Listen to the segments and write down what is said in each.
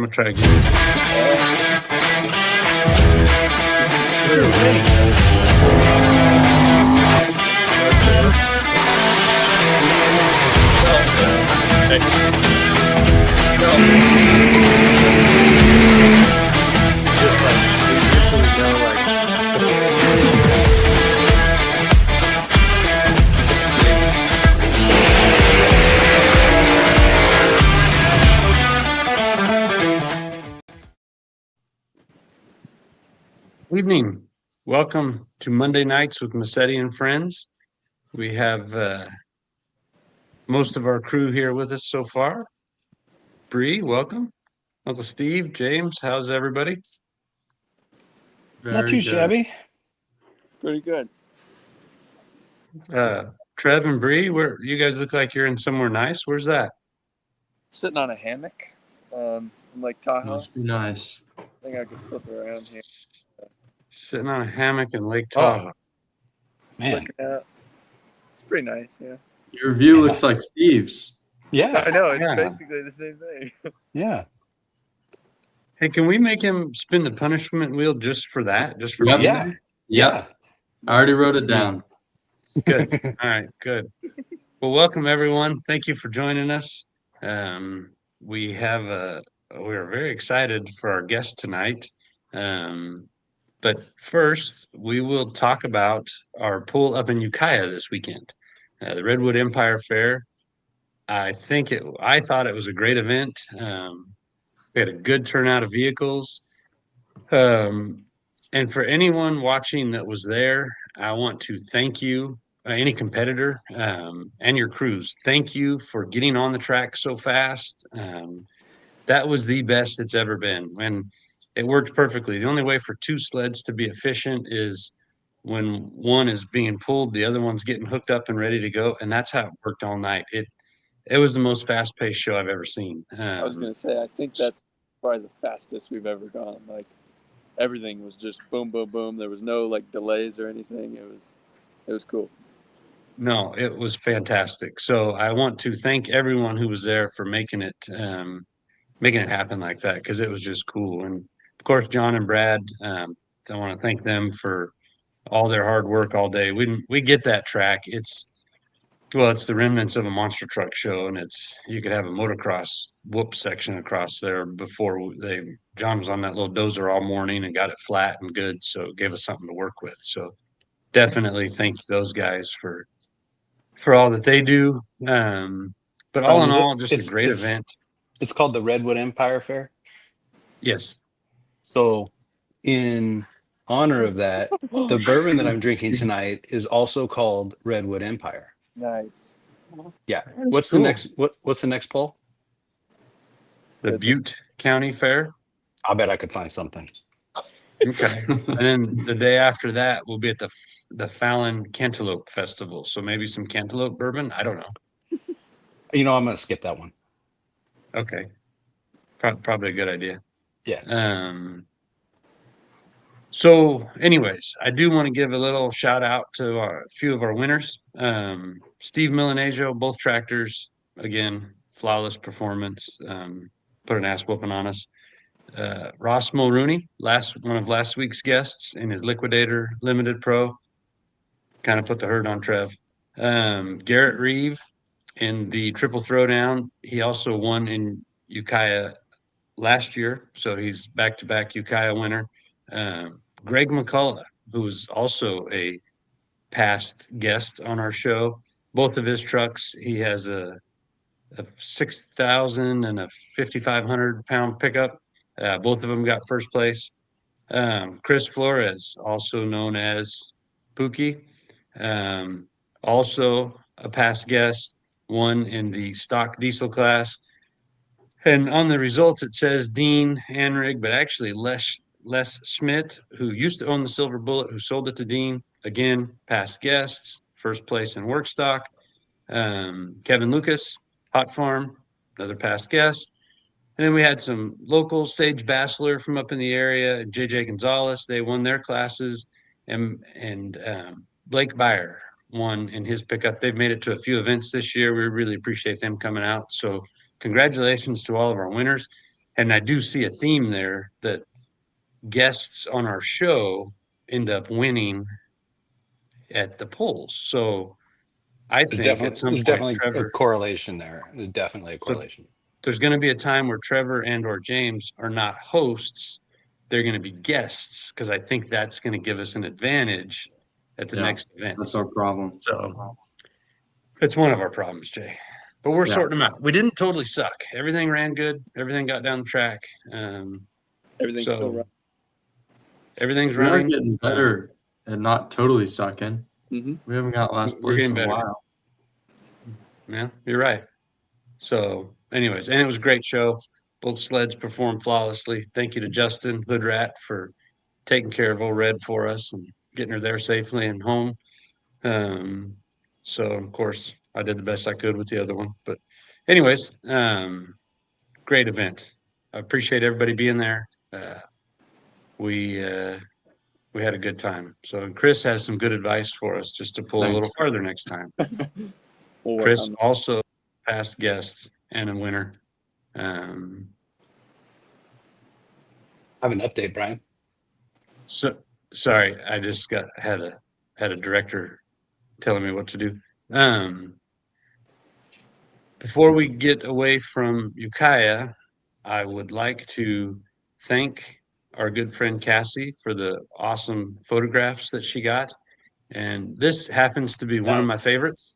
We'll try again. Evening. Welcome to Monday Nights with Massetti and Friends. We have most of our crew here with us so far. Bree, welcome. Uncle Steve, James, how's everybody? Not too shabby. Pretty good. Trev and Bree, where you guys look like you're in somewhere nice. Where's that? Sitting on a hammock in Lake Tahoe. Must be nice. I think I could flip around here. Sitting on a hammock in Lake Tahoe. Man. It's pretty nice, yeah. Your view looks like Steve's. I know, it's Yeah. basically the same thing. Yeah. Hey, can we make him spin the punishment wheel just for that? Just for Yep. being Yeah. there? Yep. I already wrote it down. Good. All right, good. Well, welcome everyone. Thank you for joining us. We're very excited for our guest tonight. But first, we will talk about our pool up in Ukiah this weekend, the Redwood Empire Fair. I thought it was a great event. We had a good turnout of vehicles. And for anyone watching that was there, I want to thank you, any competitor and your crews. Thank you for getting on the track so fast. That was the best it's ever been. And it worked perfectly. The only way for two sleds to be efficient is when one is being pulled, the other one's getting hooked up and ready to go. And that's how it worked all night. It was the most fast-paced show I've ever seen. I was going to say, I think that's probably the fastest we've ever gone. Like, everything was just boom, boom, boom. There was no, like, delays or anything. It was cool. No, it was fantastic. So I want to thank everyone who was there for making it happen like that, because it was just cool. And of course, John and Brad, I want to thank them for all their hard work all day. We get that track. It's the remnants of a monster truck show, and you could have a motocross whoop section across there before John was on that little dozer all morning and got it flat and good. So it gave us something to work with. So definitely thank those guys for all that they do. But all in all, just a great event. It's called the Redwood Empire Fair. Yes. So in honor of that, the bourbon that I'm drinking tonight is also called Redwood Empire. Nice. Yeah. That's What's cool. What's the next poll? The Butte County Fair. I bet I could find something. Okay. And then the day after that, we'll be at the Fallon Cantaloupe Festival. So maybe some cantaloupe bourbon. I don't know. I'm going to skip that one. Okay. Probably a good idea. Yeah. So anyways, I do want to give a little shout out to a few of our winners. Steve Milanesio, both tractors, again, flawless performance, put an ass whooping on us. Ross Mulrooney, one of last week's guests in his Liquidator Limited Pro, kind of put the hurt on Trev. Garrett Reeve in the Triple Throwdown, he also won in Ukiah last year, so he's back-to-back Ukiah winner. Greg McCullough, who was also a past guest on our show, both of his trucks, he has a 6,000 and a 5,500 pound pickup. Both of them got first place. Chris Flores, also known as Pookie, also a past guest, won in the stock diesel class. And on the results, it says Dean Anrig, but actually Les Schmidt, who used to own the Silver Bullet, who sold it to Dean. Again, past guests, first place in work stock. Kevin Lucas, Hot Farm, another past guest. And then we had some locals, Sage Bassler from up in the area, and JJ Gonzalez. They won their classes, and Blake Byer won in his pickup. They've made it to a few events this year. We really appreciate them coming out. So congratulations to all of our winners. And I do see a theme there that guests on our show end up winning at the polls. So I think at some There's point, definitely a Trevor, correlation there. There's definitely a so correlation. there's going to be a time where Trevor and or James are not hosts. They're going to be guests because I think that's going to give us an advantage at the Yeah, next that's events. our problem. So it's one of our problems, Jay. But we're Yeah. sorting them out. We didn't totally suck. Everything ran good. Everything got down the track. Everything's still right. Everything's We are running. getting better at not totally sucking. Mm-hmm. We haven't got last We're place getting in a better. while. Yeah, you're right. So, anyways, and it was a great show. Both sleds performed flawlessly. Thank you to Justin Hoodrat for taking care of old Red for us and getting her there safely and home. So, of course, I did the best I could with the other one. But, anyways, great event. I appreciate everybody being there. We had a good time. So, and Chris has some good advice for us just to pull a little farther next time. We'll work Chris on that. also past guest and a winner. Um, I have an update, Brian. so sorry, I just had a director telling me what to do. Before we get away from Ukiah, I would like to thank our good friend Cassie for the awesome photographs that she got. And this happens to be one of my favorites.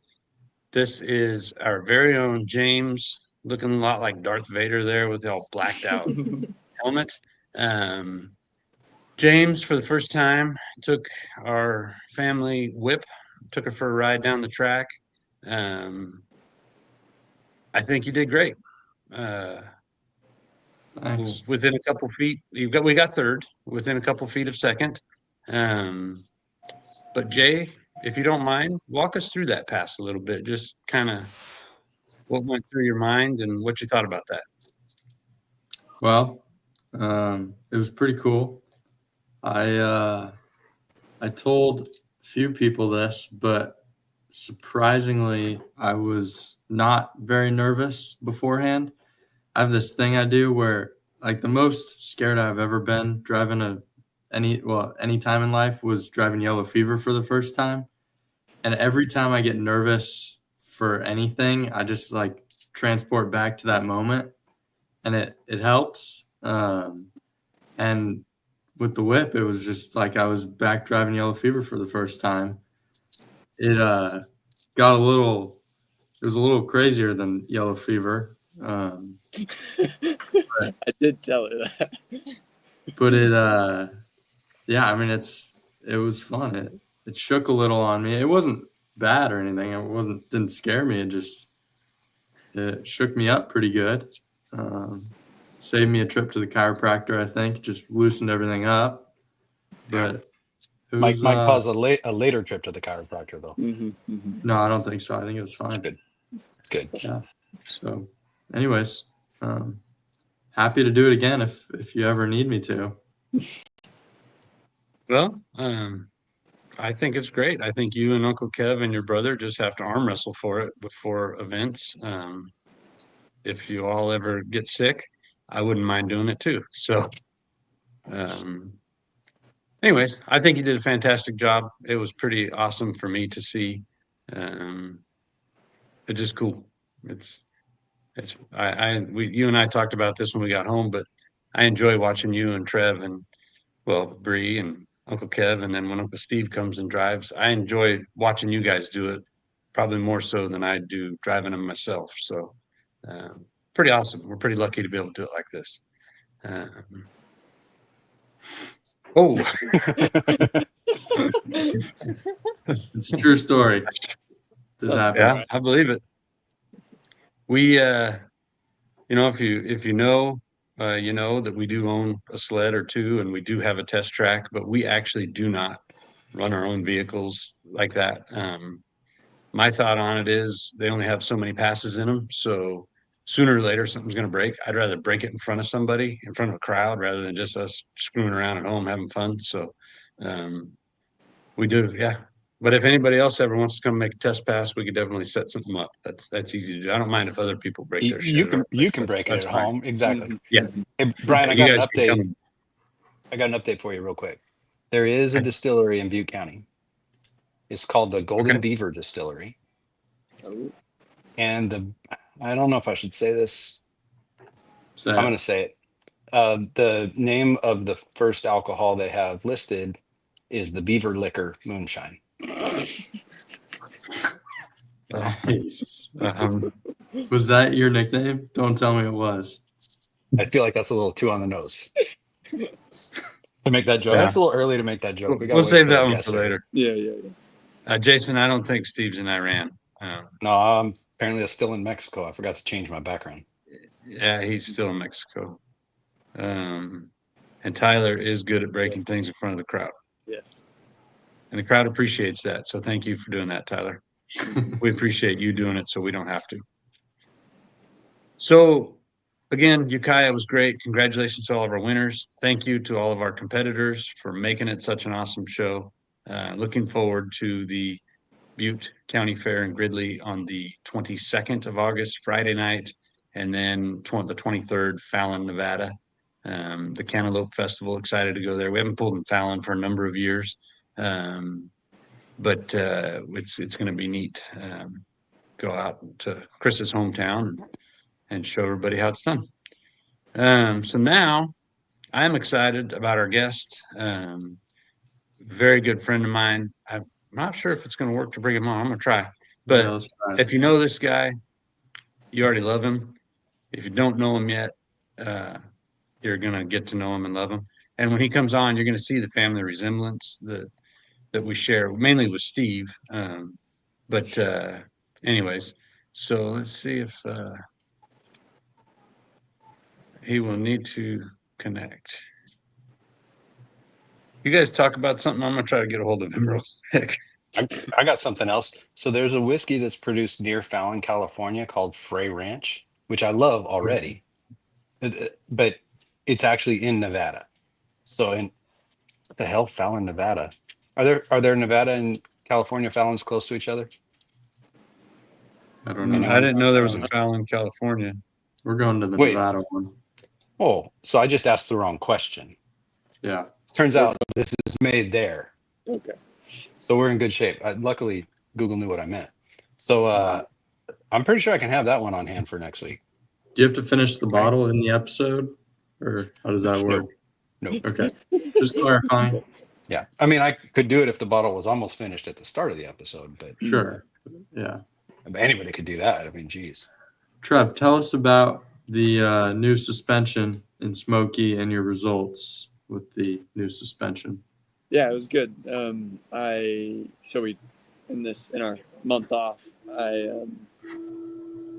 This is our very own James, looking a lot like Darth Vader there with the all blacked out helmet. James, for the first time, took our family whip, took her for a ride down the track. I think you did great. Thanks. Within a couple feet, we got third, within a couple feet of second. But Jay, if you don't mind, walk us through that pass a little bit. Just kind of what went through your mind and what you thought about that. Well, it was pretty cool. I told a few people this, but surprisingly, I was not very nervous beforehand. I have this thing I do where, like, the most scared I've ever been driving any time in life was driving yellow fever for the first time. And every time I get nervous for anything, I just like transport back to that moment, and it helps. And with the whip, it was just like I was back driving yellow fever for the first time. It got it was a little crazier than yellow fever. I did tell her that. But yeah, I mean, it was fun. It shook a little on me. It wasn't bad or anything. Didn't scare me. It shook me up pretty good. Saved me a trip to the chiropractor, I think. Just loosened everything up. But it Might was, cause a later trip to the chiropractor, though. Mm-hmm, mm-hmm. no, I don't think so. I think it was fine. Good. Good. Yeah. So, anyways, happy to do it again if you ever need me to. Well, I think it's great. I think you and Uncle Kev and your brother just have to arm wrestle for it before events. If you all ever get sick, I wouldn't mind doing it too. So, anyways, I think you did a fantastic job. It was pretty awesome for me to see. It's just cool. You and I talked about this when we got home, but I enjoy watching you and Trev and Bree and Uncle Kev, and then when Uncle Steve comes and drives, I enjoy watching you guys do it, probably more so than I do driving them myself. So, pretty awesome. We're pretty lucky to be able to do it like this. It's a true story. Yeah, I believe it. We, if you know, you know that we do own a sled or two, and we do have a test track, but we actually do not run our own vehicles like that. My thought on it is they only have so many passes in them, so sooner or later something's going to break. I'd rather break it in front of somebody, in front of a crowd, rather than just us screwing around at home having fun. So we But if anybody else ever wants to come make a test pass, we could definitely set something up. That's easy to do. I don't mind if other people break their You shit. can break it That's at fine. home. Exactly. Yeah. Hey, Brian, I You got an guys can update. come. I got an update for you real quick. There is a distillery in Butte County. It's called the Golden Okay. Beaver Distillery. Oh, And I don't know if I should say this. So, I'm going to say it. The name of the first alcohol they have listed is the Beaver Liquor Moonshine. nice. Um, Was that your nickname? Don't tell me it was. I feel like that's a little too on the nose to make that joke. Yeah. That's a little early to make that joke. We gotta we'll wait save for that our one guests for here. later. yeah. Jason, I don't think Steve's in Iran. No, apparently that's still in Mexico. I forgot to change my background. Yeah, he's still in Mexico. And Tyler is good at breaking things in front of the crowd. Yes. And the crowd appreciates that. So thank you for doing that, Tyler. We appreciate you doing it so we don't have to. So again, Ukiah was great. Congratulations to all of our winners. Thank you to all of our competitors for making it such an awesome show. Looking forward to the Butte County Fair in Gridley on the 22nd of August, Friday night, and then the 23rd, Fallon, Nevada. The Cantaloupe Festival, excited to go there. We haven't pulled in Fallon for a number of years, but it's going to be neat. Go out to Chris's hometown and show everybody how it's done. So now I'm excited about our guest. Very good friend of mine. I'm not sure if it's going to work to bring him on. I'm going to try. But let's try. if you know this guy, you already love him. If you don't know him yet, you're going to get to know him and love him. And when he comes on, you're going to see the family resemblance that we share, mainly with Steve. But anyways, so let's see if he will need to connect. You guys talk about something. I'm going to try to get a hold of him real quick. I got something else. So there's a whiskey that's produced near Fallon, California called Frey Ranch, which I love already. But it's actually in Nevada. So in what the hell, Fallon, Nevada? Are there Nevada and California Fallons close to each other? I don't know. I didn't know there was a Fallon, California. We're going to the Wait. Nevada one. Oh, so I just asked the wrong question. Yeah. Turns out this is made there. Okay. So we're in good shape. Luckily, Google knew what I meant. So I'm pretty sure I can have that one on hand for next week. Do you have to finish the bottle in the episode, or how does that work? No. Okay. Just clarifying. Yeah. I mean, I could do it if the bottle was almost finished at the start of the episode, but Sure. Yeah. anybody could do that. I mean, geez. Trev, tell us about the new suspension in Smoky and your results with the new suspension. Yeah, it was good. In our month off, I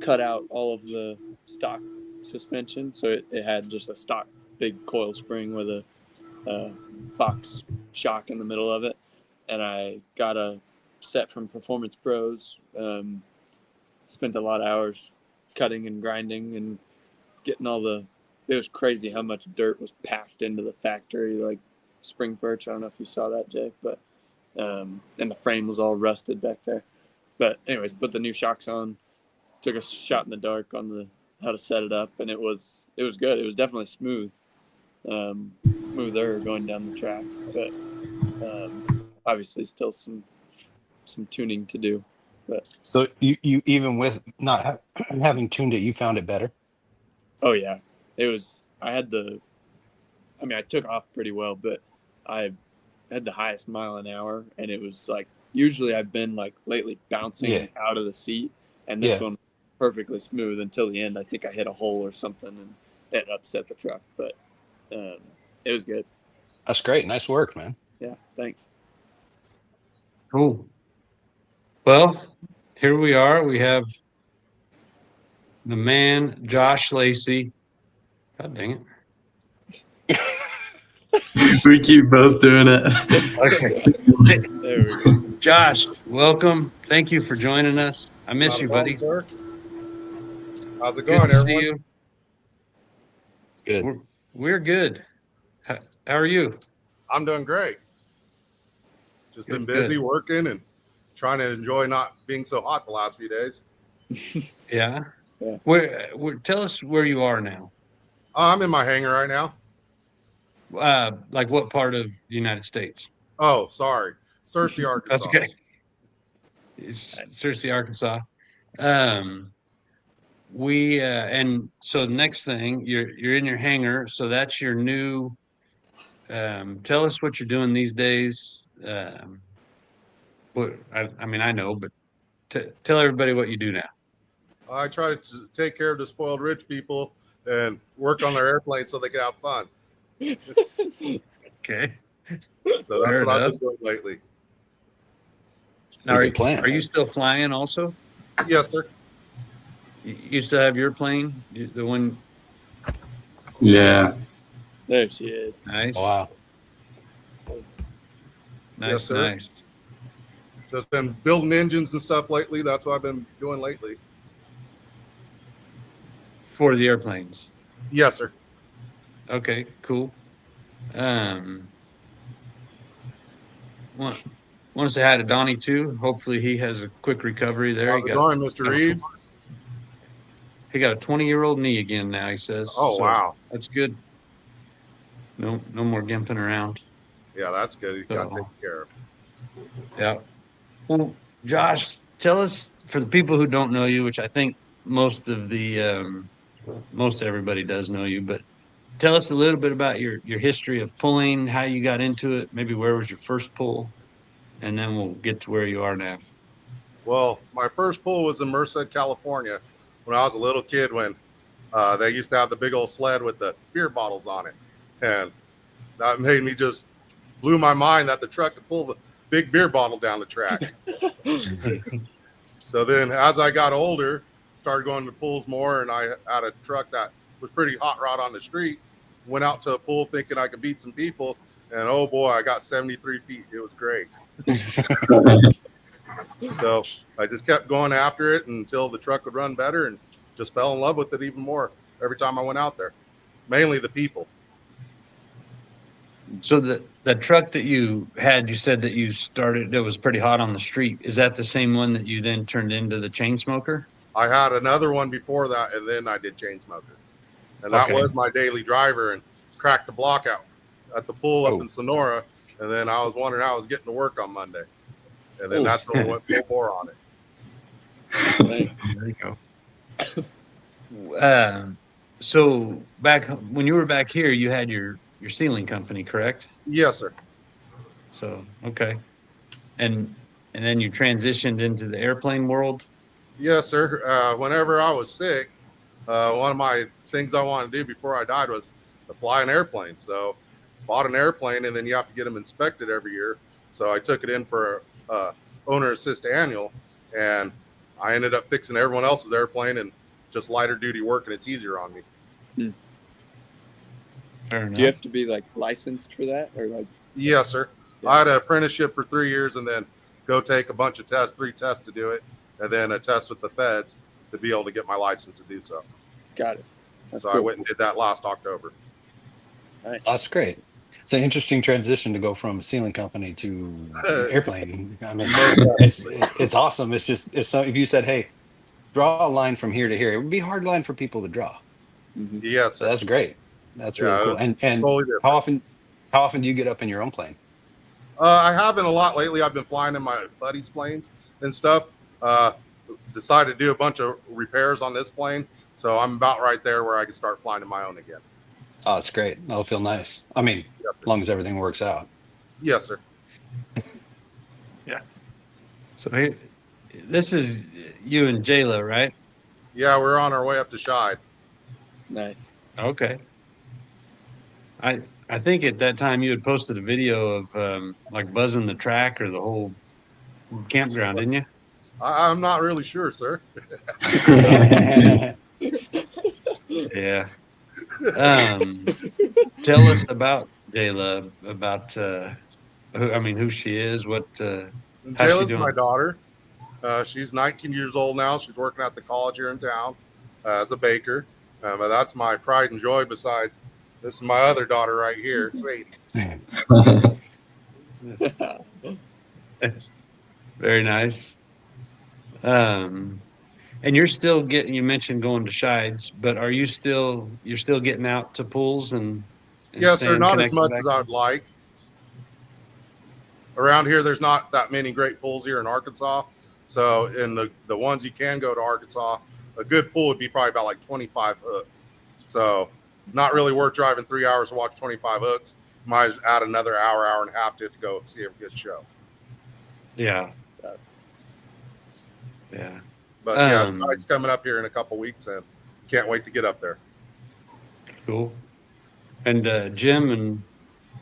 cut out all of the stock suspension, so it had just a stock big coil spring with a Fox shock in the middle of it, and I got a set from Performance Pros. Spent a lot of hours cutting and grinding and getting it was crazy how much dirt was packed into the factory, like spring perch. I don't know if you saw that, Jake, but and the frame was all rusted back there. But anyways, put the new shocks on, took a shot in the dark on how to set it up, and it was good. It was definitely smooth, smoother going down the track, but obviously still some tuning to do. But So you even with not having tuned it, you found it better? oh yeah, it was. I took off pretty well, but I had the highest mile an hour, and it was like usually I've been like lately bouncing out of the seat, and this one perfectly smooth until the end. I think I hit a hole or something, and it upset the truck, but it was good. That's great. Nice work, man. Yeah, thanks. Cool. Well, here we are. We have the man, Josh Lacey. God dang it. We keep both doing it. Okay. There we go. Josh, welcome. Thank you for joining us. I miss you, buddy. Sir. How's it Good going, to see everyone? you. Good. We're good. How are you? I'm doing great. Just been Good, busy working and trying to enjoy not being so hot the last few days. Yeah. Yeah. Where tell us where you are now. I'm in my hangar right now. Like what part of the United States? Oh, sorry. Searcy, That's Arkansas. okay. It's Searcy, Arkansas. Um, we and so next thing you're in your hangar, so that's your new. Tell us what you're doing these days. What I mean, I know, but tell everybody what you do now. I try to take care of the spoiled rich people and work on their airplanes so they can have fun. Okay. So that's Fair what I've enough. been doing lately. Now, Pretty good plan. are you still flying also? Yes, sir. You still have your plane? The one? Yeah. There she is. Nice. Wow. Nice, Yes, sir. nice. Just been building engines and stuff lately. That's what I've been doing lately. For the airplanes. Yes, sir. Okay, cool. Want to say hi to Donnie too. Hopefully he has a quick recovery there. How's it going, Mr. Reeves? He got a 20-year-old knee again now, he says. Oh, So wow. that's good. No more gimping around. Yeah, that's good. You got So, taken care of. yeah. Well, Josh, tell us, for the people who don't know you, which I think most everybody does know you, but tell us a little bit about your history of pulling, how you got into it, maybe where was your first pull, and then we'll get to where you are now. Well, my first pull was in Merced, California, when I was a little kid. When they used to have the big old sled with the beer bottles on it, and that made me just blew my mind that the truck could pull the big beer bottle down the track. So then, as I got older, started going to pulls more, and I had a truck that was pretty hot rod on the street. Went out to a pool thinking I could beat some people, and oh boy, I got 73 feet. It was great. So I just kept going after it until the truck would run better, and just fell in love with it even more every time I went out there. Mainly the people. So the truck that you had, you said that you started, that was pretty hot on the street. Is that the same one that you then turned into the chain smoker? I had another one before that, and then I did chain smoker. And that Okay. was my daily driver, and cracked the block out at the pool up in Sonora. And then I was wondering how I was getting to work on Monday. And then that's when we went full bore on it. There you go. So back when you were back here, you had your sealing company, correct? Yes, sir. So okay, and then you transitioned into the airplane world. Yes, sir. Whenever I was sick, one of my things I wanted to do before I died was to fly an airplane. So bought an airplane, and then you have to get them inspected every year. So I took it in for owner assist annual, and I ended up fixing everyone else's airplane and just lighter duty work, and it's easier on me. Fair enough. Do you have to be like licensed for that, or like? Yes, sir. Yeah. I had an apprenticeship for 3 years, and then go take a bunch of tests, 3 tests to do it, and then a test with the feds to be able to get my license to do so. Got it. That's So cool. I went and did that last October. Nice. That's great. It's an interesting transition to go from a sealing company to airplane. I mean, it's awesome. It's just so if you said, "Hey, draw a line from here to here," it would be a hard line for people to draw. Mhm. Yes, So sir. that's great. That's really Yeah, cool. it's And totally different. how often do you get up in your own plane? I haven't a lot lately. I've been flying in my buddies' planes and stuff. Decided to do a bunch of repairs on this plane, so I'm about right there where I can start flying in my own again. Oh, it's great. That'll feel nice. I mean, as long as everything works out. Yes, sir. So here, this is you and Jayla, right? Yeah, we're on our way up to Shide. Nice. Okay. I think at that time you had posted a video of like buzzing the track or the whole campground, didn't you? I'm not really sure, sir. Yeah. Tell us about Jayla, about who she is, what And how's she Jayla's doing? my daughter. She's 19 years old now. She's working at the college here in town as a baker. But that's my pride and joy. Besides, this is my other daughter right here, Sadie. Very nice. And you're still getting, you mentioned going to Shides, but you're still getting out to pools and Yes, sir. staying Not as connected much back as there? I'd like. Around here, there's not that many great pools here in Arkansas. So in the ones you can go to Arkansas, a good pool would be probably about like 25 hooks. So not really worth driving 3 hours to watch 25 hooks. Might add another hour, hour and a half to it to go see a good show. Yeah. Yeah. But yeah, Shide's coming up here in a couple weeks and can't wait to get up there. Cool. And Jim and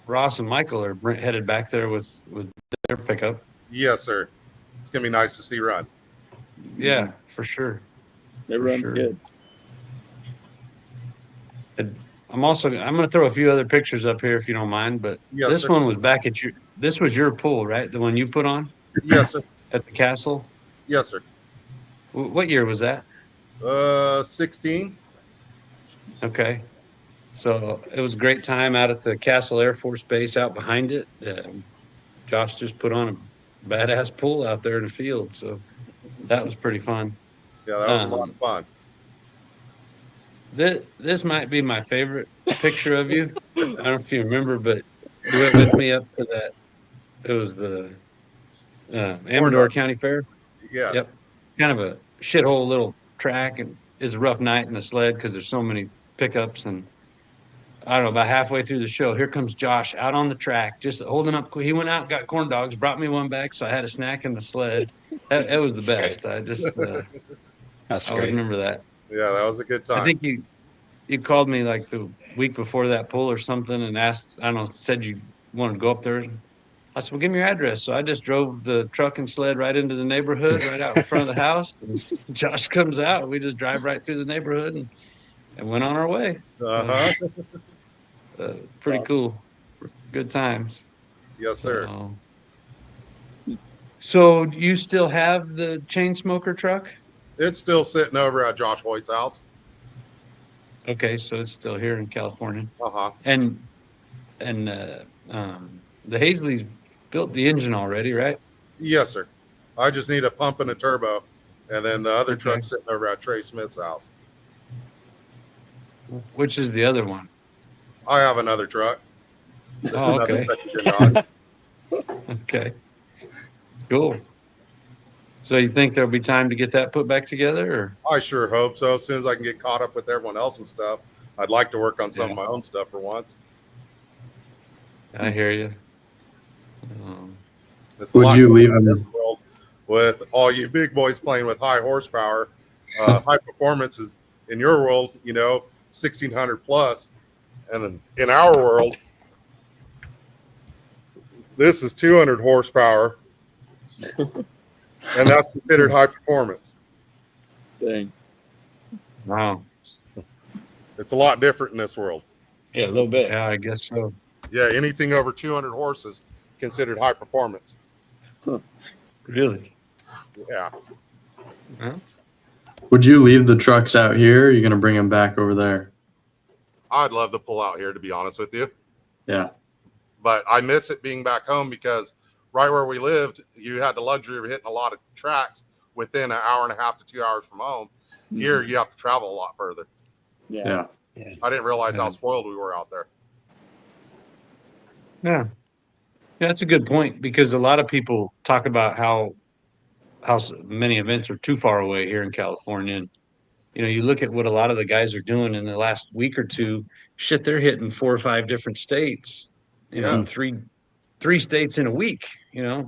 Ross and Michael are headed back there with their pickup. Yes, sir. It's gonna be nice to see run. Yeah, for sure. It runs good. And I'm going to throw a few other pictures up here if you don't mind, but Yes, this sir. one was this was your pool, right? The one you put on Yes, sir. at the castle. Yes, sir. What year was that? 16. Okay. So it was a great time out at the Castle Air Force Base out behind it. Josh just put on a badass pool out there in the field. So that was pretty fun. Yeah, that was a lot of fun. This might be my favorite picture of you. I don't know if you remember, but you went with me up to that. It was the Amador County Fair. Yes. Yep. Kind of a shithole little track, and it's a rough night in the sled because there's so many pickups. And I don't know, about halfway through the show, here comes Josh out on the track, just holding up. He went out, got corn dogs, brought me one back, so I had a snack in the sled. That was the best. I just That's always great. remember that. Yeah, that was a good time. I think you called me like the week before that pool or something and asked, I don't know, said you wanted to go up there. I said, well, give me your address. So I just drove the truck and sled right into the neighborhood, right out in front of the house. And Josh comes out. We just drive right through the neighborhood and went on our way. Uh-huh. Pretty cool. Good times. Yes, sir. So you still have the chain smoker truck? It's still sitting over at Josh Hoyt's house. Okay, so it's still here in California. Uh-huh. And the Hazleys built the engine already, right? Yes, sir. I just need a pump and a turbo. And then the other Okay. truck's sitting over at Trey Smith's house. Which is the other one? I have another truck. Oh, Another okay. second-gen Dodge. Okay. Cool. So you think there'll be time to get that put back together, or? I sure hope so. As soon as I can get caught up with everyone else's stuff, I'd like to work on some of my own stuff for once. I hear you. It's a Would lot you going leave on in them? this world with all you big boys playing with high horsepower, high performance is in your world, 1600 plus, and then in our world, this is 200 horsepower, and that's considered high performance. Dang. Wow. It's a lot different in this world. Yeah, a little bit. Yeah, I guess so. Yeah, anything over 200 horses considered high performance. Really? Yeah. Huh? Would you leave the trucks out here? Or are you going to bring them back over there? I'd love to pull out here, to be honest with you. Yeah. But I miss it being back home because right where we lived, you had the luxury of hitting a lot of tracks within an hour and a half to 2 hours from home. Here, you have to travel a lot further. Yeah. I didn't realize how spoiled we were out there. Yeah. Yeah, that's a good point because a lot of people talk about how many events are too far away here in California. And, you look at what a lot of the guys are doing in the last week or two, shit, they're hitting 4 or 5 different states, Yeah. three states in a week,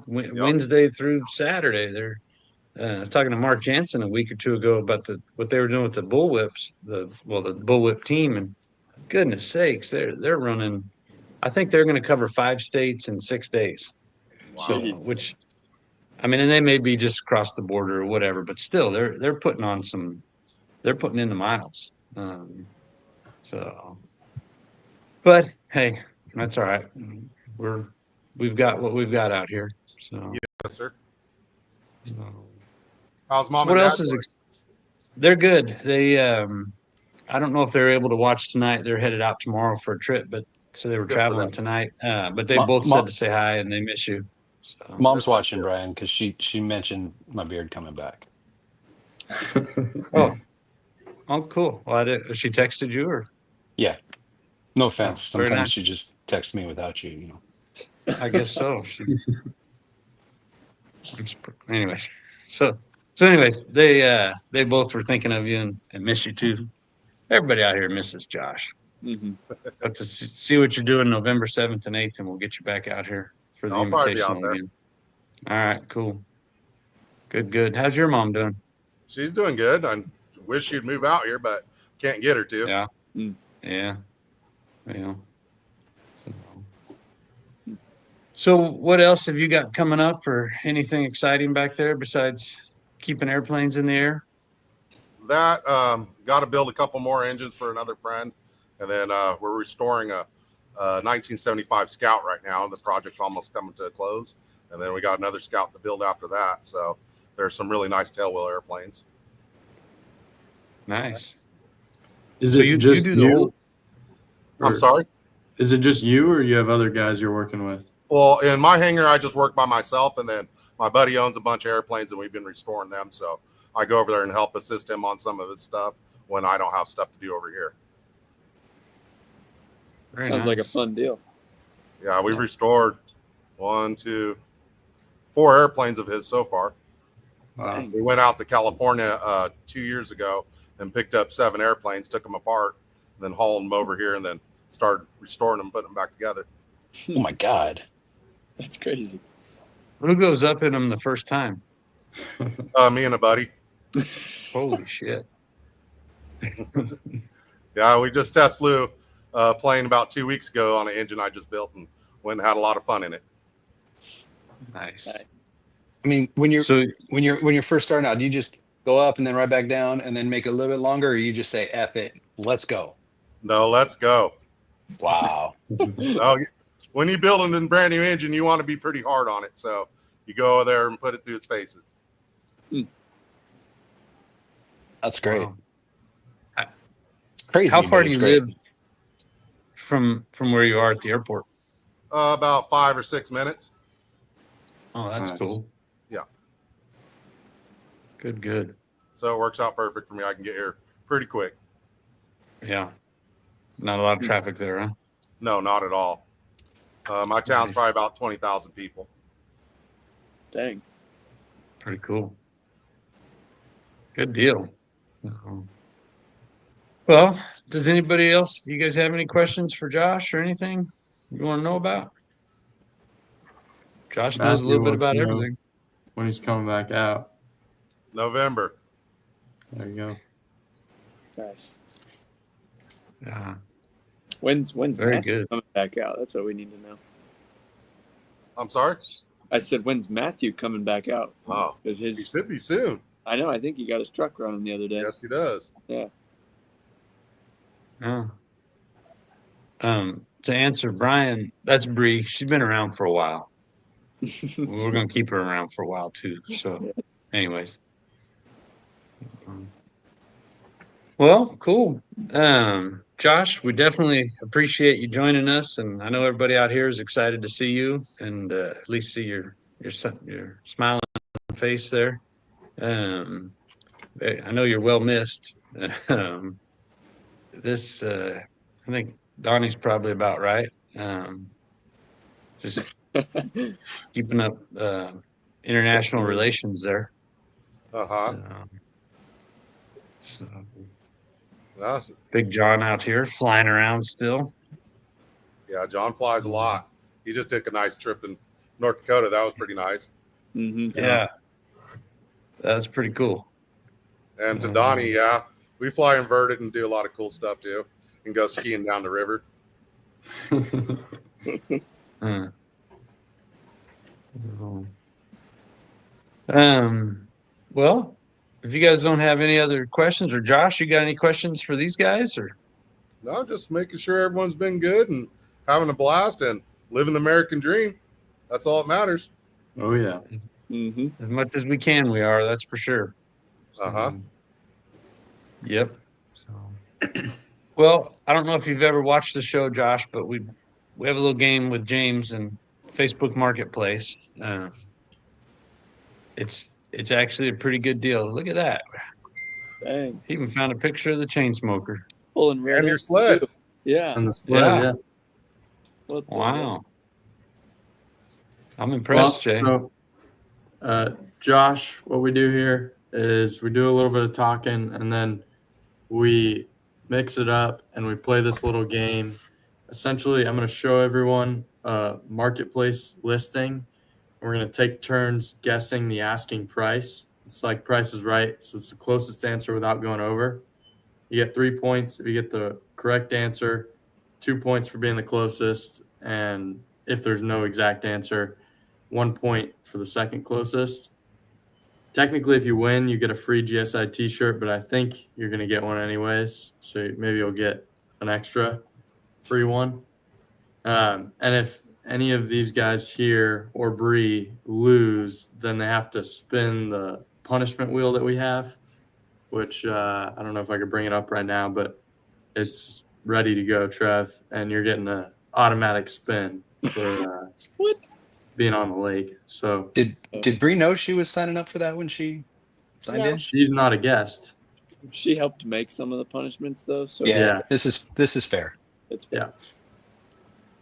Wednesday through Saturday. I was talking to Mark Jansen a week or two ago about what they were doing with the bullwhips, the bullwhip team, and goodness sakes, they're running. I think they're going to cover 5 states in 6 days. So, Jeez. and they may be just across the border or whatever, but still, they're putting in the miles. But hey, that's all right. We've got what we've got out here. So Yes, sir. How's mom what and dad else doing? they're good. They I don't know if they're able to watch tonight. They're headed out tomorrow for a trip, but so they were Good for traveling them. tonight. But they Mo- both mo- said to say hi and they miss you. So, Mom's That's not watching, good. Brian, because she mentioned my beard coming back. oh, cool. Well, she texted you, or Yeah. No oh, offense. very Sometimes nice. she just texts me without you, you know. I guess so. Anyways, so anyways, they both were thinking of you and miss you too. Everybody out here misses Josh. Mm-hmm. But to see what you're doing November 7th and 8th, and we'll get you back out here for the I'll probably be out invitational there. again. All right, cool. Good. How's your mom doing? She's doing good. I wish she'd move out here, but can't get her to. Yeah. Mm. Yeah. Well. So what else have you got coming up, or anything exciting back there besides keeping airplanes in the air? That got to build a couple more engines for another friend, and then we're restoring a 1975 Scout right now. The project's almost coming to a close, and then we got another Scout to build after that. So there's some really nice tailwheel airplanes. Nice. Is So it you just do the whole. Or I'm sorry. Is it just you, or you have other guys you're working with? Well, in my hangar, I just work by myself, and then my buddy owns a bunch of airplanes, and we've been restoring them. So I go over there and help assist him on some of his stuff when I don't have stuff to do over here. Very Sounds like a nice. fun deal. Yeah, we've restored 1, 2, 4 airplanes of his so far. Dang. We went out to California 2 years ago and picked up 7 airplanes, took them apart, then hauled them over here, and then started restoring them, putting them back together. Oh my God. That's crazy. Who goes up in them the first time? Me and a buddy. Holy shit. Yeah, we just test flew a plane about 2 weeks ago on an engine I just built and went and had a lot of fun in it. Nice. I mean, when you're So when you're first starting out, do you just go up and then right back down and then make it a little bit longer, or you just say F it, let's go? No, let's go. Wow. No, when you build a brand new engine, you want to be pretty hard on it. So you go over there and put it through its paces. That's great. wow. It's crazy. How far but do it's you great. live from where you are at the airport? About 5 or 6 minutes. Oh, that's Nice. cool. Yeah. Good. So it works out perfect for me. I can get here pretty quick. Yeah. Not a lot of traffic there, huh? No, not at all. My town's Nice. probably about 20,000 people. Dang. Pretty cool. Good deal. Well, does anybody else, you guys have any questions for Josh or anything you want to know about? Josh knows a Matthew little bit wants to about know everything. when he's coming back out. November. There you go. Nice. Yeah. When's Very Matthew good. coming back out? That's what we need to know. I'm sorry? I said, when's Matthew coming back out? Oh, Because he his, should be soon. I know, I think he got his truck running the other day. Yes, he does. Yeah. Yeah. To answer Brian, that's Bree. She's been around for a while. We're gonna keep her around for a while too. So, anyways. Well, cool. Josh, we definitely appreciate you joining us, and I know everybody out here is excited to see you and at least see your smiling face there. I know you're well missed. I think Donnie's probably about right. Just keeping up international relations there. Uh-huh. So Yeah, Big John out here flying around still. yeah, John flies a lot. He just took a nice trip in North Dakota. That was pretty nice. Mm-hmm. Yeah. That's pretty cool. And to Donnie, yeah, we fly inverted and do a lot of cool stuff too, and go skiing down the river. Hmm. Well, if you guys don't have any other questions, or Josh, you got any questions for these guys, or? No, just making sure everyone's been good and having a blast and living the American dream. That's all that matters. Oh yeah. Mm-hmm. As much as we can, we are, that's for sure. Uh-huh. Yep. So, well, I don't know if you've ever watched the show, Josh, but we have a little game with James, and Facebook Marketplace. It's actually a pretty good deal. Look at that. Dang. He even found a picture of the chain smoker. Pulling right And your up, sled. too. Yeah. And the sled, Yeah. yeah. What the Wow. I'm impressed, Jay. So, Josh, what we do here is we do a little bit of talking and then we mix it up and we play this little game. Essentially, I'm going to show everyone a marketplace listing. We're going to take turns guessing the asking price. It's like Price is Right, so it's the closest answer without going over. You get 3 points if you get the correct answer, 2 points for being the closest, and if there's no exact answer, 1 point for the second closest. Technically, if you win, you get a free GSI t-shirt, but I think you're going to get one anyways, so maybe you'll get an extra free one. And if any of these guys here or Bree lose, then they have to spin the punishment wheel that we have, which I don't know if I could bring it up right now, but it's ready to go, Trev, and you're getting an automatic spin for What? being on the lake. So Did Bree know she was signing up for that when she signed No. in? she's not a guest. She helped make some of the punishments, though. So Yeah, Yeah. this is fair. it's Yeah.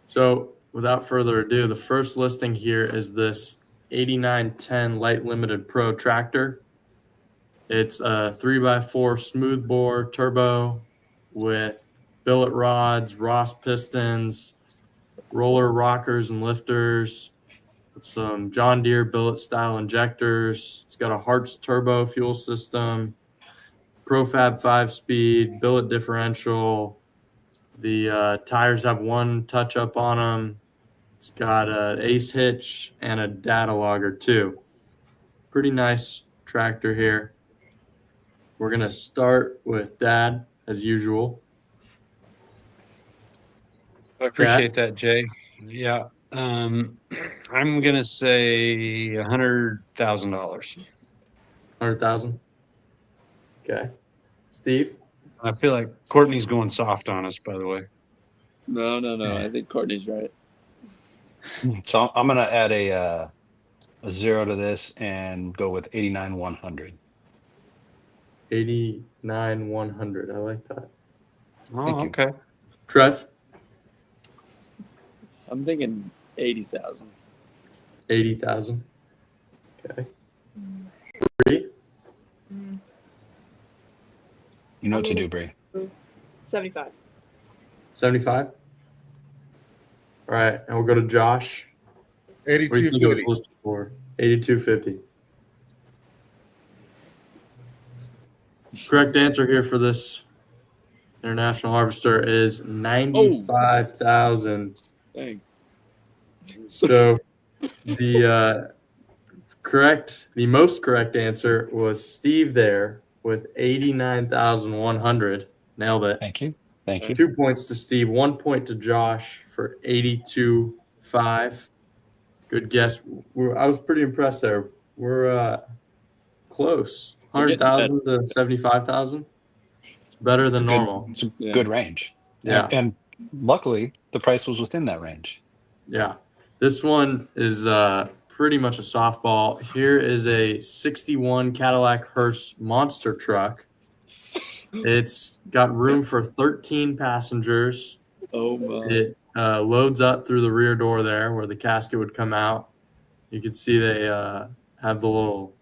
So without further ado, the first listing here is this 8910 Light Limited Pro tractor. It's a 3x4 smoothbore turbo with billet rods, Ross pistons, roller rockers and lifters, with some John Deere billet style injectors. It's got a Hartz turbo fuel system, Profab 5-speed, billet differential. The tires have one touch up on them. It's got an ace hitch and a data logger too. Pretty nice tractor here. We're going to start with Dad as usual. I appreciate that, Jay. Yeah. I'm gonna say $100,000. 100,000. Okay. Steve? I feel like Courtney's going soft on us, by the way. No. I think Courtney's right. So I'm gonna add a 0 to this and go with 89,100. 89,100. I like that. Oh, Thank you. okay. Trev? I'm thinking 80,000. 80,000. Okay. Bree? You know what to do, Bree. 75. 75. All right, and we'll go to Josh. What do you think it was 8250. listed for? 8250. Correct answer here for this International Harvester is 95,000. Dang. So the most correct answer was Steve there with 89,100. Nailed it. Thank you. Thank you. 2 points to Steve, 1 point to Josh for 82.5. Good guess. I was pretty impressed there. We're close. We're getting 100,000 to 75,000. It's better than normal. It's a Yeah. good range. Yeah. And luckily, the price was within that range. Yeah. This one is pretty much a softball. Here is a 61 Cadillac Hearse monster truck. It's got room for 13 passengers. Oh my. It loads up through the rear door there where the casket would come out. You can see they have the little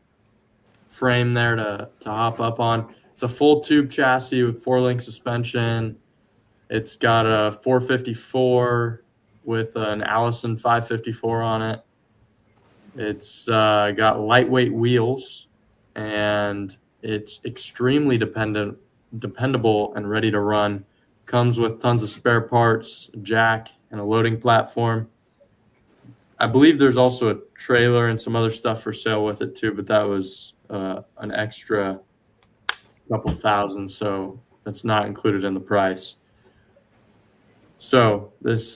frame there to hop up on. It's a full tube chassis with 4-link suspension. It's got a 454 with an Allison 554 on it. It's got lightweight wheels, and it's extremely dependable and ready to run. Comes with tons of spare parts, a jack, and a loading platform. I believe there's also a trailer and some other stuff for sale with it too, but that was an extra couple thousand, so that's not included in the price. So this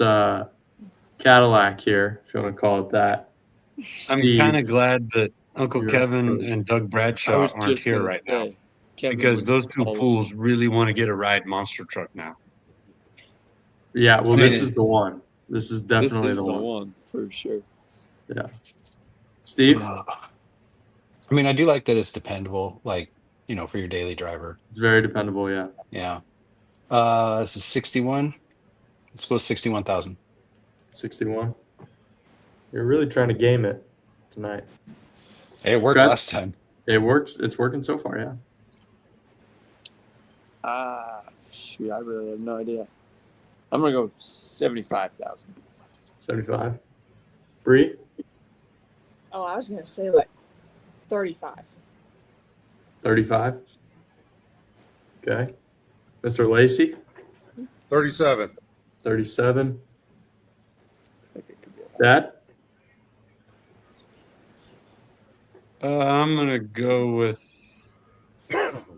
Cadillac here, if you want to call it that. I'm Steve, kind of glad that Uncle you're Kevin first. and Doug I Bradshaw was aren't just here gonna right now, say, Kevin because would those two follow. fools really want to get a ride monster truck now. Yeah, well, I mean, this is the one. This is This definitely is the one. one for sure. Yeah. Steve, I mean, I do like that it's dependable, like, for your daily driver. it's very dependable. Yeah. Yeah. This is 61. Let's go 61,000. 61. You're really trying to game it tonight. Hey, it worked Trev? last time. It works. It's working so far. Yeah. Shoot, I really have no idea. I'm gonna go 75,000. 75. Bree, Oh, I was gonna say like 35. 35. Okay. Mr. Lacey, 37. 37. I think it could be. Dad, I'm gonna go with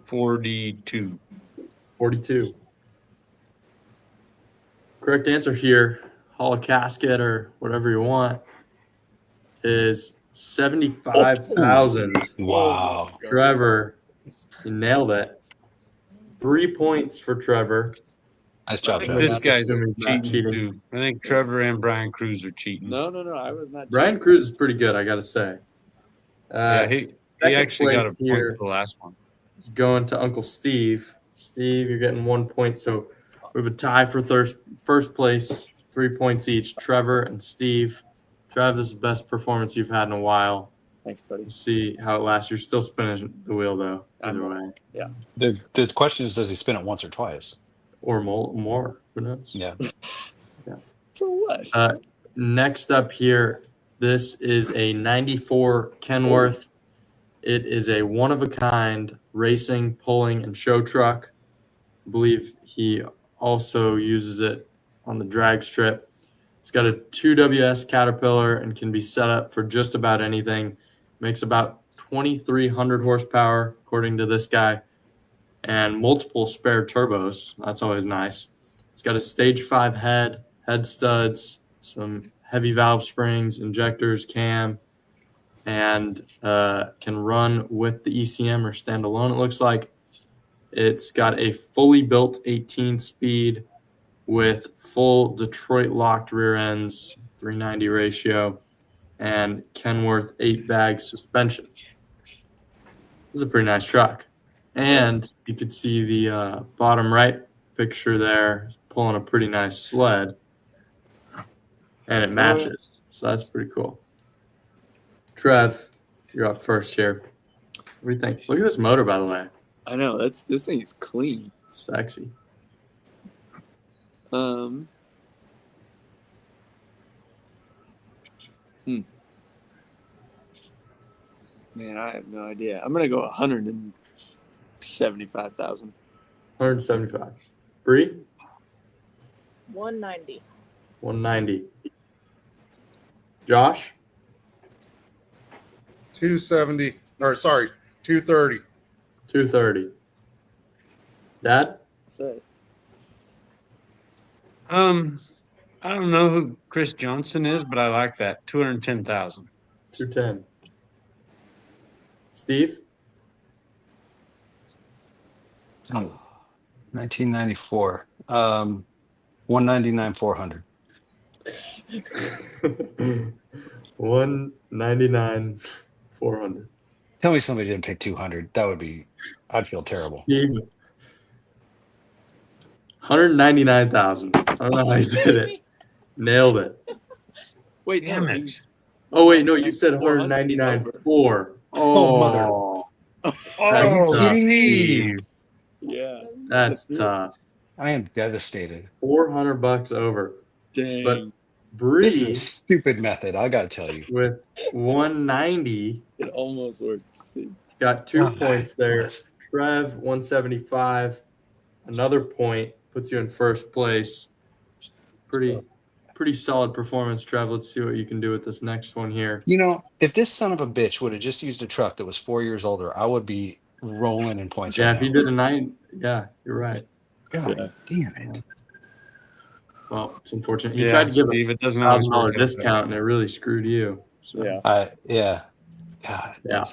42. 42. Correct answer here, haul a casket or whatever you want, is 75,000. Wow. Trevor, you nailed it. 3 points for Trevor. Nice I job, think Trevor. this guy's Assuming he's not cheating, cheating. too. I think Trevor and Brian Cruz are cheating. No, I was not. Brian Cruz is pretty good, I got to say. Yeah, he second actually got a place point here. for the last one. It's going to Uncle Steve. Steve, you're getting 1 point. So we have a tie for first place, 3 points each. Trevor and Steve. Trev, this is the best performance you've had in a while. Thanks, buddy. We'll see how it lasts. You're still spinning the wheel, though, either way. The question is, does he spin it once or twice? Or more. Who knows? Yeah. For what? Next up here, this is a 94 Kenworth. It is a one-of-a-kind racing, pulling, and show truck. I believe he also uses it on the drag strip. It's got a 2WS Caterpillar and can be set up for just about anything. Makes about 2,300 horsepower, according to this guy, and multiple spare turbos. That's always nice. It's got a stage 5 head studs, some heavy valve springs, injectors, cam, and can run with the ECM or stand alone, it looks like. It's got a fully built 18-speed with full Detroit locked rear ends, 390 ratio, and Kenworth 8-bag suspension. This is a pretty nice truck. And you could see the bottom right picture there, pulling a pretty nice sled. And it matches. So that's pretty cool. Trev, you're up first here. What do you think? Look at this motor, by the way. I know this thing is clean. Sexy. Man, I have no idea. I'm gonna go 175,000. 175. Bree, 190. 190. Josh, 270. Or sorry, 230. 230. Dad, But I don't know who Chris Johnson is, but I like that. 210,000. 210. Steve, 1994. 199,400. 199, 400. Tell me somebody didn't pick 200. I'd feel terrible. Steve, 199,000. I don't know how you did it. Nailed it. wait, Damn no, it. he's- Oh, wait, no, you said 400, 199.4. Oh, mother. That's Oh, tough. kidding me? Steve. Yeah. That's tough. I am devastated. $400 over. Dang. But This Bree is a stupid method. I got to tell you. with 190 it almost worked, Steve. got 2 Oh, points there. Trev, 175. Another point puts you in first place. Pretty solid performance, Trev. Let's see what you can do with this next one here. If this son of a bitch would have just used a truck that was 4 years older, I would be rolling in points. Yeah, right if you now. did a 9, yeah, you're right. God damn it. Well, it's unfortunate. He Yeah, tried to give Steve, a it doesn't always $1,000 work out discount, and it really screwed you. So. Yeah. Yeah. God. Yeah.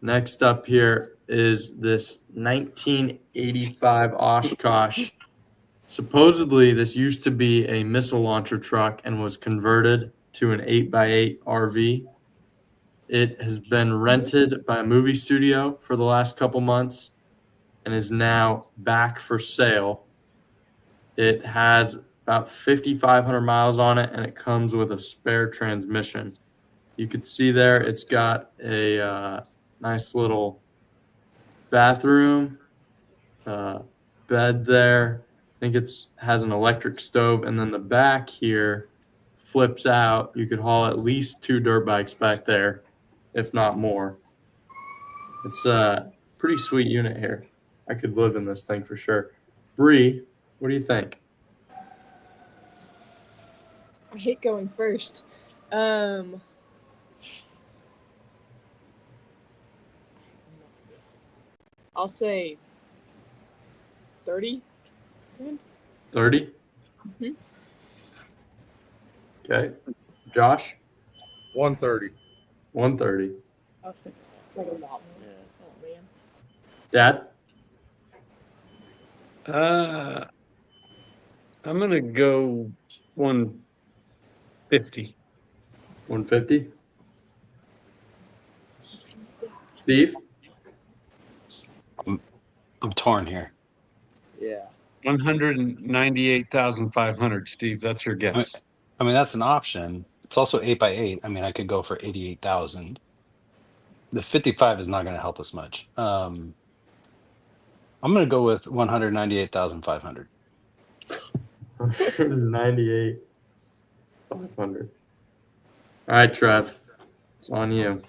Next up here is this 1985 Oshkosh Supposedly, this used to be a missile launcher truck and was converted to an 8x8 RV. It has been rented by a movie studio for the last couple months and is now back for sale. It has about 5,500 miles on it, and it comes with a spare transmission. You could see there it's got a nice little bathroom, bed there. I think it's has an electric stove, and then the back here flips out. You could haul at least 2 dirt bikes back there, if not more. It's a pretty sweet unit here. I could live in this thing for sure. Bree, what do you think? I hate going first. I'll say 30. 30? Mhm. Okay. Josh? 130. 130. I was thinking like a lot more. Oh man. Dad? I'm gonna go 150. 150? Steve? I'm torn here. Yeah. 198,500. Steve, that's your guess. I mean, that's an option. It's also 8x8. I mean, I could go for 88,000. The 55 is not going to help us much. I'm going to go with 198,500. 198,500. All right, Trev. It's on you.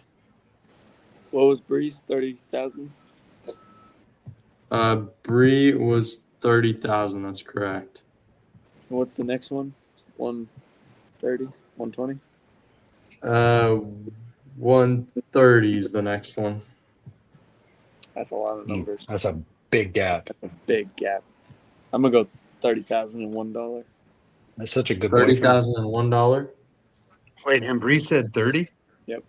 What was Breeze? 30,000. Bree was 30,000. That's correct. What's the next one? 130, 120. 130 is the next one. That's a lot of numbers. That's a big gap. That's a big gap. I'm gonna go $30,001. That's such a good boyfriend. $30,001. Wait, and Bree said 30? Yep.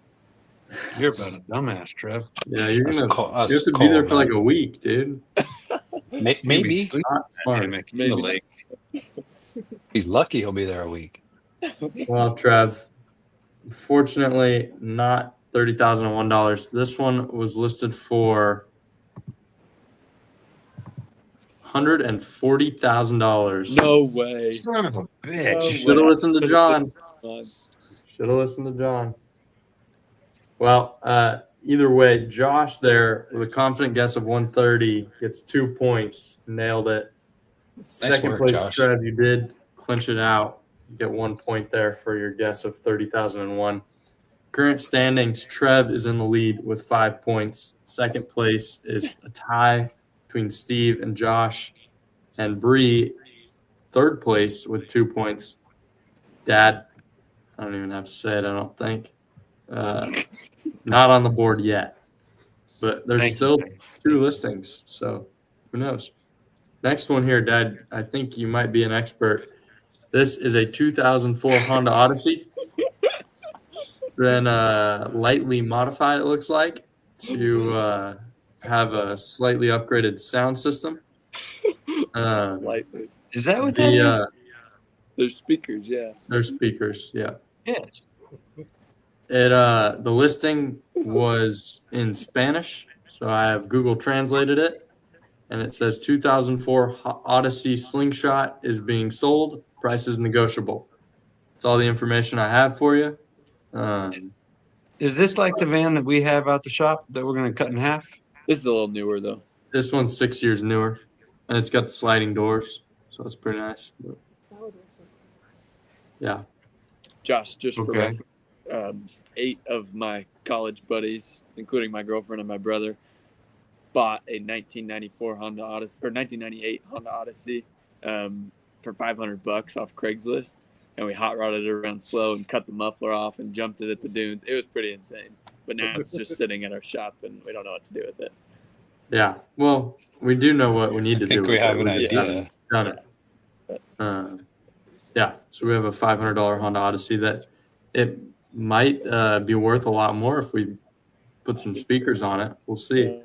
You're about a dumbass, Trev. Yeah, you're That's gonna. cold- You have that's to be there cold, for like man. a week, dude. You'll be Maybe sleeping Not that smart. hammock in Maybe. the lake. he's lucky he'll be there a week. Well, Trev, fortunately, not $30,001. This one was listed for $140,000. No way. Son of a No bitch. Should have listened to John. God. Should have listened to John. Well, either way, Josh there with a confident guess of 130 gets 2 points. Nailed it. Second work, place, Josh. Trev, you did clinch it out. You get 1 point there for your guess of 30,001. Current standings, Trev is in the lead with 5 points. Second place is a tie between Steve and Josh. And Bree, third place with 2 points. Dad, I don't even have to say it, I don't think. Not on the board yet. But there's Thank still you. 2 listings, so who knows? Next one here, Dad, I think you might be an expert. This is a 2004 Honda Odyssey. It's been lightly modified, it looks like, to have a slightly upgraded sound system. Lightly. Is that what that is? There's speakers, yeah. They're speakers, yeah. Yes. It the listing was in Spanish, so I have Google translated it, and it says 2004 Odyssey Slingshot is being sold. Price is negotiable. That's all the information I have for you. Is this like the van that we have out the shop that we're going to cut in half? This is a little newer though. This one's 6 years newer, and it's got the sliding doors, so it's pretty nice. But, yeah. Josh, just for Okay. reference, 8 of my college buddies, including my girlfriend and my brother, bought a 1994 Honda Odyssey or 1998 Honda Odyssey for $500 off Craigslist, and we hot rodded it around slow and cut the muffler off and jumped it at the dunes. It was pretty insane. But now it's just sitting at our shop, and we don't know what to do with it. Yeah. Well, we do know what we need to do. I think we with have it. an We just idea. haven't done it. Yeah. So we have a $500 Honda Odyssey that it might be worth a lot more if we put some speakers on it. We'll see. Yeah.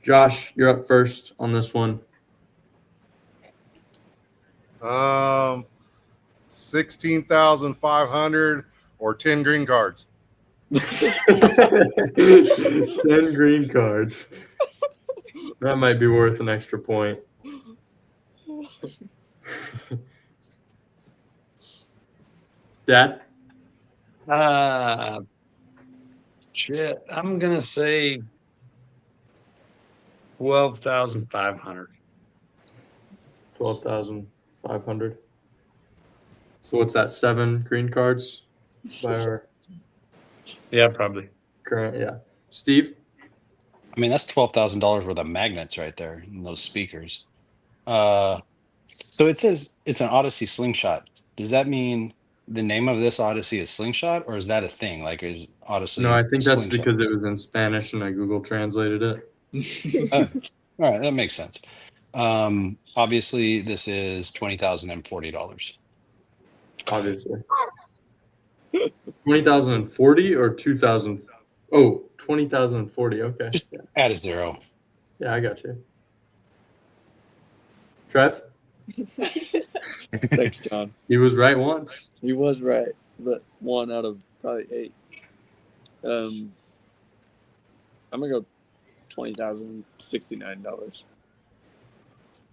Josh, you're up first on this one. 16,500 or 10 green cards. 10 green cards. That might be worth an extra point. Dad? Shit. I'm gonna say 12,500. 12,500. So what's that? 7 green cards by our Yeah, probably. current? Yeah. Steve? I mean, that's $12,000 worth of magnets right there in those speakers. So it says it's an Odyssey slingshot. Does that mean the name of this Odyssey is slingshot, or is that a thing? Like, is Odyssey No, I think that's slingshot? because it was in Spanish and I Google translated it. Oh, all right, that makes sense. Obviously, this is $20,040. Obviously. 20,040 or 2,000? Oh, 20,040. Okay. Just add a zero. Yeah, I got you. Trev? Thanks, John. He was right once. He was right, but 1 out of probably 8. I'm gonna go $20,069.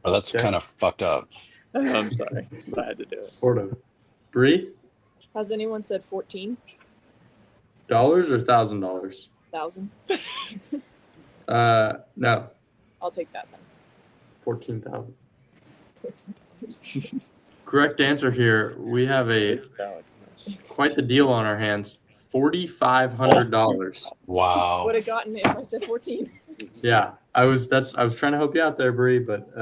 Oh, that's Okay. kind of fucked up. I'm sorry, but I had to do it. Sort of. Bree? Has anyone said 14,000? Dollars or $1,000? No. I'll take that then. 14,000. $14. Correct answer here. We have quite the deal on our hands. $4,500. Wow. Would have gotten it if I said 14. Yeah, I was trying to help you out there, Bree, but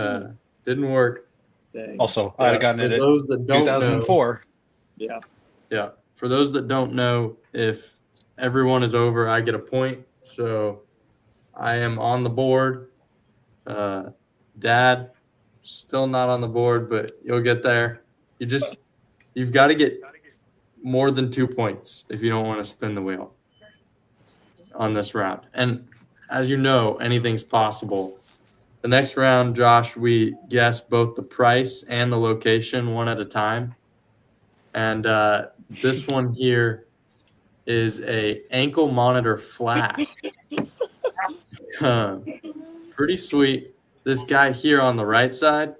didn't work. Dang. Also, I'd have gotten For it at those that don't know, 2004. Yeah. yeah. For those that don't know, if everyone is over, I get a point. So I am on the board. Dad, still not on the board, but you'll get there. You've got to get more than 2 points if you don't want to spin the wheel on this round. And as you know, anything's possible. The next round, Josh, we guess both the price and the location one at a time. And this one here is a ankle monitor flask. Pretty sweet. This guy here on the right side,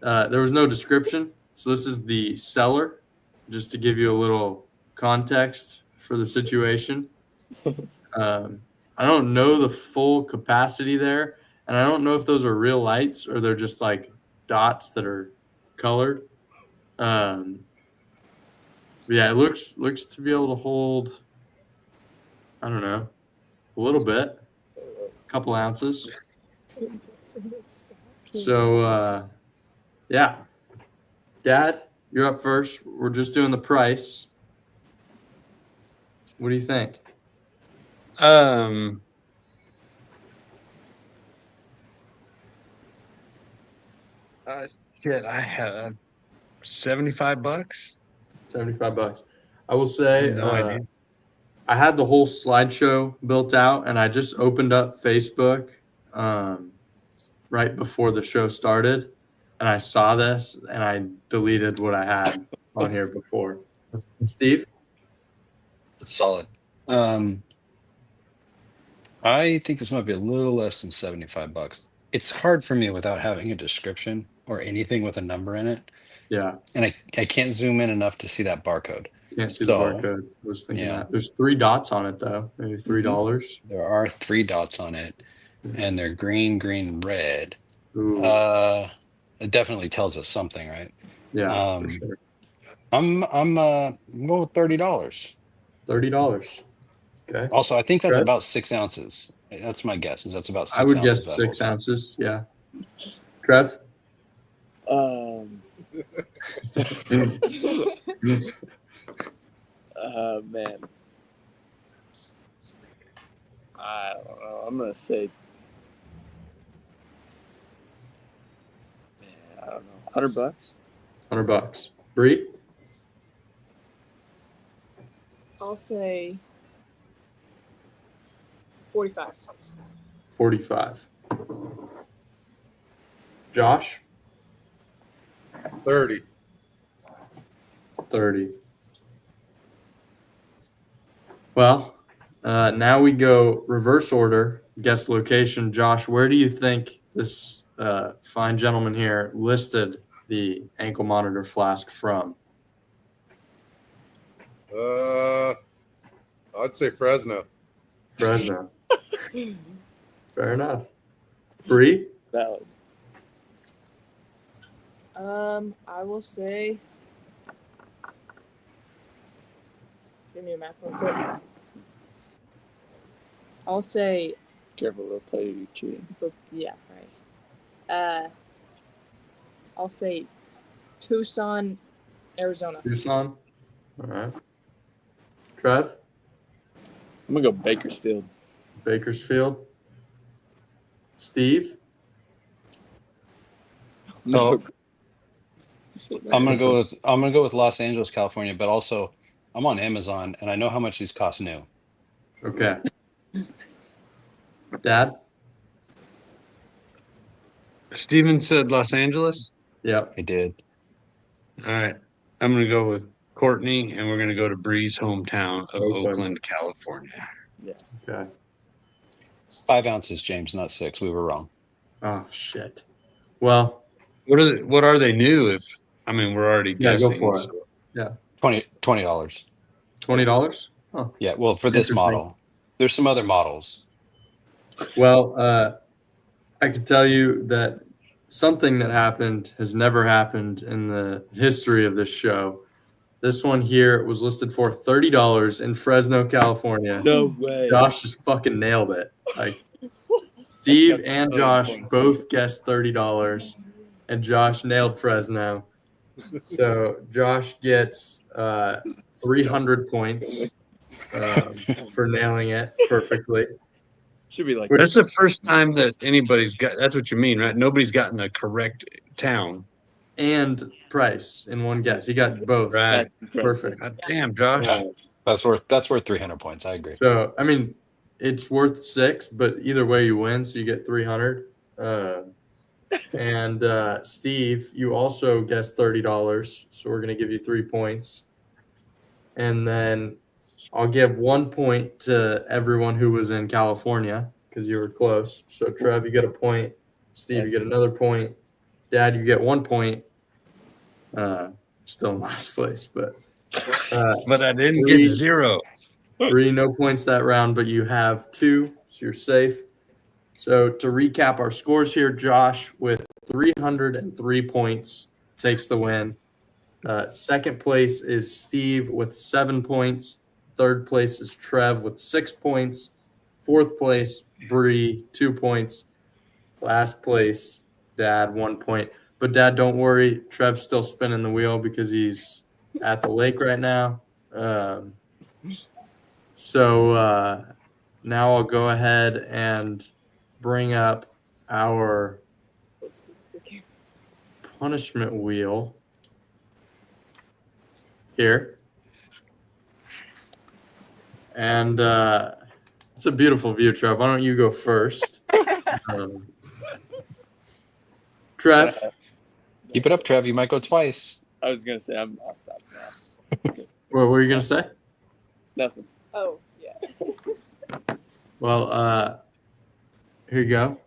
there was no description. So this is the seller, just to give you a little context for the situation. I don't know the full capacity there, and I don't know if those are real lights or they're just like dots that are colored. Yeah, it looks to be able to hold, I don't know, a little bit, a couple ounces. So yeah, Dad, you're up first. We're just doing the price. What do you think? Shit, I had $75. $75. I will say, No idea. I had the whole slideshow built out, and I just opened up Facebook right before the show started, and I saw this, and I deleted what I had on here before. Steve? That's solid. I think this might be a little less than $75. It's hard for me without having a description or anything with a number in it. Yeah. And I can't zoom in enough to see that barcode. Can't see So, the barcode. I was thinking yeah. that. There's 3 dots on it, though. Maybe $3. There are 3 dots on it, and they're green, red. Ooh. It definitely tells us something, right? Yeah, for sure. I'm going with $30. $30. Okay. Also, I think that's Trev? about 6 ounces. That's my guess. Is that's about 6 I would ounces. guess 6 ounces. Yeah. Trev? Man. I don't know. I'm gonna say, I don't know, $100. $100. Bree? I'll say 45. 45. Josh? 30. 30. Well, now we go reverse order, guest location. Josh, where do you think this fine gentleman here listed the ankle monitor flask from? I'd say Fresno. Fresno. Fair enough. Bree? Valid. I will say. Give me a math real quick. I'll say. Careful, they'll tell you you're cheating. Yeah, right. I'll say Tucson, Arizona. Tucson? All right. Trev? I'm gonna go Bakersfield. Bakersfield? Steve? No, I'm gonna go with Los Angeles, California, but also I'm on Amazon and I know how much these cost new. Okay. Dad? Steven said Los Angeles. Yep. I did. All right. I'm going to go with Courtney, and we're going to go to Bree's hometown of Oakland, California. Yeah. Okay. It's 5 ounces, James, not 6. We were wrong. Oh, shit. Well, What are they new? If I mean, we're already guessing. go for it. so- Yeah. $20. $20? Oh. Yeah, well, for this Interesting. model. There's some other models. Well, I can tell you that something that happened has never happened in the history of this show. This one here was listed for $30 in Fresno, California. No way. Josh just fucking nailed it. Like Steve and Josh both guessed $30, and Josh nailed Fresno. So Josh gets 300 points for nailing it perfectly. Should be like That's the first time that anybody's got. That's what you mean, right? Nobody's gotten the correct town. And price in one guess. He got both. Right. Perfect. God damn, Josh. That's worth 300 points. I agree. So, I mean, it's worth 6, but either way you win, so you get 300. And Steve, you also guessed $30, so we're going to give you 3 points. And then I'll give 1 point to everyone who was in California because you were close. So, Trev, you get a point. Steve, you get another point. Dad, you get 1 point. Still in last place, but But I didn't Bree- get 0. Bree, no points that round, but you have 2, so you're safe. So to recap our scores here, Josh with 303 points takes the win. Second place is Steve with 7 points. Third place is Trev with 6 points. Fourth place, Bree, 2 points. Last place, Dad, 1 point. But Dad, don't worry, Trev's still spinning the wheel because he's at the lake right now. So now I'll go ahead and bring up our punishment wheel here. And it's a beautiful view, Trev. Why don't you go first? Trev? Keep it up, Trev. You might go twice. I was gonna say I'll stop now. What were you going to say? Nothing. Oh, yeah. Well, here you go.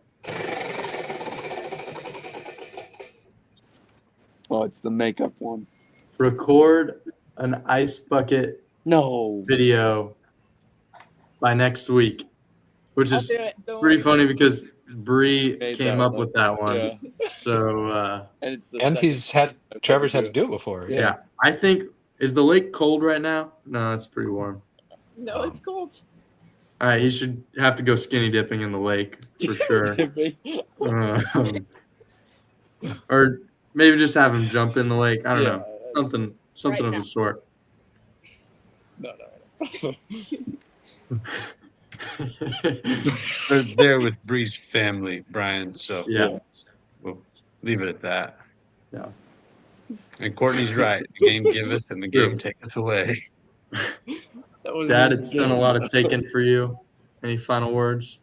Oh, it's the makeup one. Record an ice bucket No. video by next week, which I'll is do it. Don't pretty worry. funny because Bree Made came that up one. with that one. Yeah. So, And it's the And second. Trevor's had to do it before. yeah, I think, is the lake cold right now? No, it's pretty warm. No, it's cold. All right, he should have to go skinny dipping in the lake for sure. Or maybe just have him jump in the lake. I don't know. Something Right of now. the sort. No. They're there with Bree's family, Brian. So Yeah. we'll leave it at that. Yeah. And Courtney's right. The game giveth and the game taketh away. That was Dad, it's done a lot of taking for you. Any final words?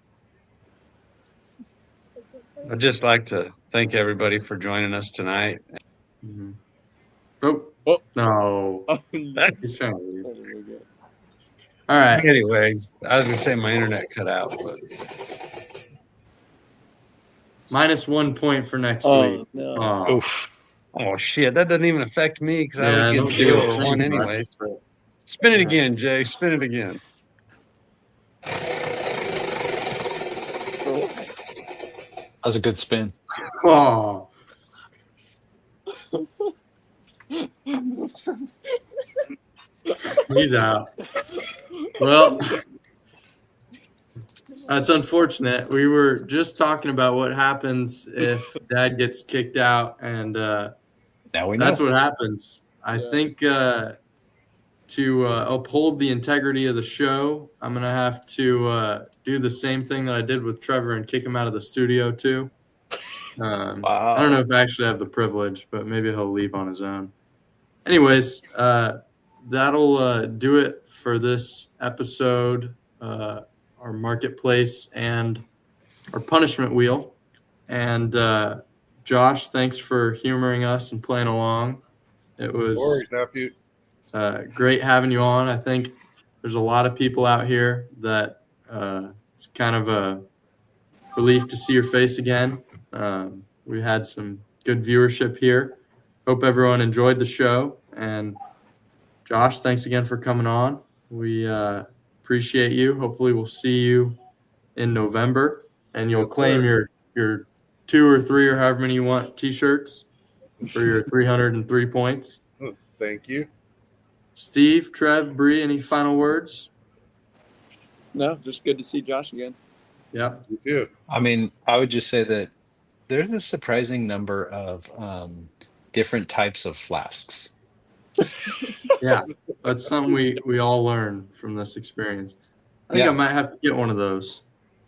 I'd just like to thank everybody for joining us tonight. Mm-hmm. Oh, Oh. no. That He's trying to leave. was really good. All right. Anyways, I was gonna say my internet cut out, but -1 point for next Oh, week. no. Oh. Oof. oh shit, that doesn't even affect me because I Yeah, was I getting don't do 0 a or 1 thing much. anyways. Spin it Yeah. again, Jay. Spin it again. That was a good spin. Oh. He's out. Well, that's unfortunate. We were just talking about what happens if Dad gets kicked out, and Now we know. that's what happens. I Yeah. think to uphold the integrity of the show, I'm going to have to do the same thing that I did with Trevor and kick him out of the studio, too. Wow. I don't know if I actually have the privilege, but maybe he'll leave on his own. Anyways, that'll do it for this episode, our marketplace and our punishment wheel. And Josh, thanks for humoring us and playing along. It No was worries, nephew. great having you on. I think there's a lot of people out here that it's kind of a relief to see your face again. We had some good viewership here. Hope everyone enjoyed the show. And Josh, thanks again for coming on. We appreciate you. Hopefully we'll see you in November, and you'll Yes, claim sir. your 2 or 3 or however many you want t-shirts for your 303 points. Thank you. Steve, Trev, Bree, any final words? No, just good to see Josh again. Yeah. You too. I mean, I would just say that there's a surprising number of different types of flasks. Yeah. That's something we all learn from this experience. I think Yeah. I might have to get one of those,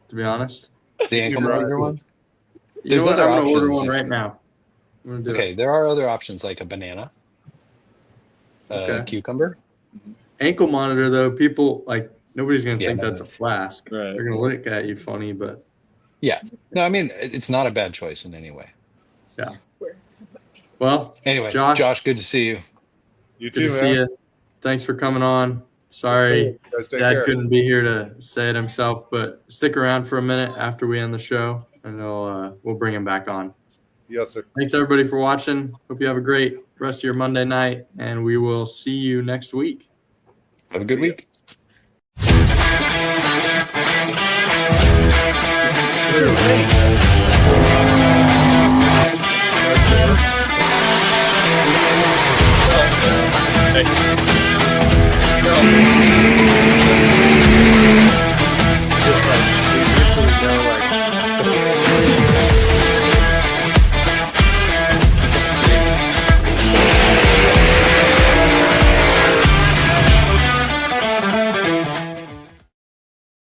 to be honest. The ankle You're right. monitor one? You There's know what? other I'm going to order options one if- right now. I'm going to do Okay, it. there are other options like a banana, Okay. cucumber. Ankle monitor, though, people, like, nobody's going to Yeah, think no, that's no. a flask. Right. They're going to look at you funny, but No, I mean, it's not a bad choice in any way. well, Anyway, Josh- Josh, good to see you. You good too, to man. see you. Thanks for coming on. Sorry. Yes, sir. You guys take Dad care. couldn't be here to say it himself, but stick around for a minute after we end the show, and we'll bring him back on. Yes, sir. Thanks, everybody, for watching. Hope you have a great rest of your Monday night, and we will see you next week. Have a good See ya. week. Hey.